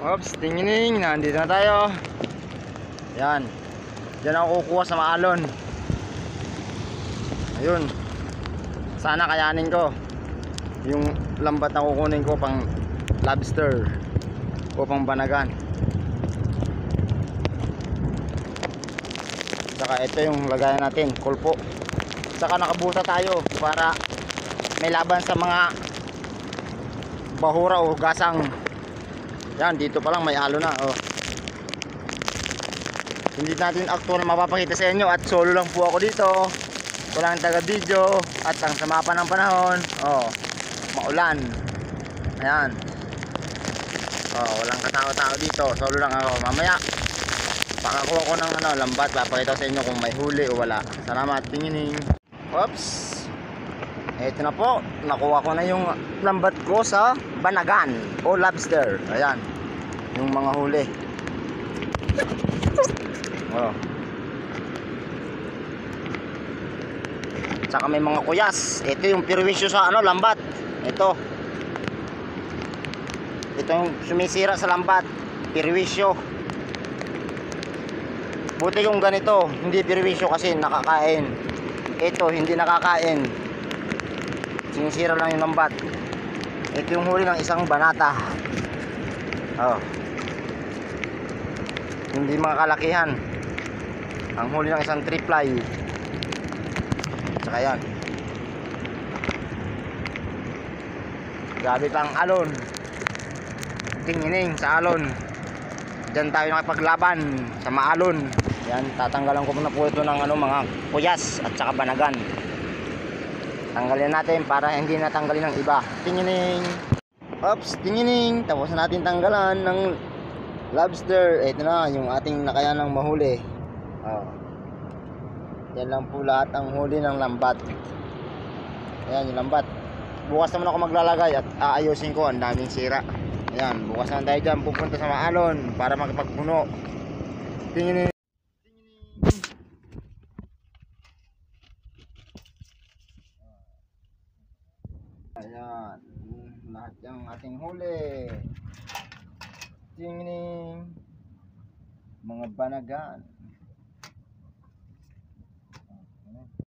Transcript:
Oops, tingining, nandito na tayo. Yan. Diyan ako kukuha sa maalon. Ayun. Sana kayanin ko yung lambat na kukunin ko pang lobster o pang banagan. Saka ito yung lagayan natin, kulpo. Saka nakabuta tayo para may laban sa mga bahura o gasang. Yan, dito pa lang may halo na. Oh. Hindi natin actual mapapakita sa inyo at solo lang po ako dito. Walang taga video at ang sama pa ng panahon. Oh, maulan. Ayan. Oh, walang katao-tao dito. Solo lang ako. Mamaya pakakuha ko ng lambat, papakita sa inyo kung may huli o wala. Salamat, tingining. Oops. Ito na po, nakuha ko na yung lambat ko sa banagan o lobster. Ayan, yung mga huli. Oh. Saka may mga kuyas. Ito yung pirwisyo sa lambat. Ito yung sumisira sa lambat, pirwisyo. Buti kung ganito, hindi pirwisyo kasi nakakain. Ito hindi nakakain, sinisira lang yung lambat. Ito yung huli ng isang banata. Oh. Hindi mga kalakihan. Ang huli ng isang triply. Tsaka yan. Grabe pang alon. Tingining sa alon. Diyan tayo nakipaglaban sa maalon. Yan, tatanggalan ko muna po ito ng mga kuyas at saka banagan. Tanggalin natin para hindi natanggalin ng iba. Tingining. Oops, tingining. Tapos na natin tanggalan ng lobster. Ito na yung ating nakayanang mahuli. Oh. Yan lang po lahat ang huli ng lambat. Ayan yung lambat. Bukas naman ako maglalagay at aayusin ko. Ang daming sira. Ayan, bukas naman tayo dyan pupunta sa maalon para makipagpuno. Tingining. Ayan, lahat yung ating huli. Tingining. Mga banagan.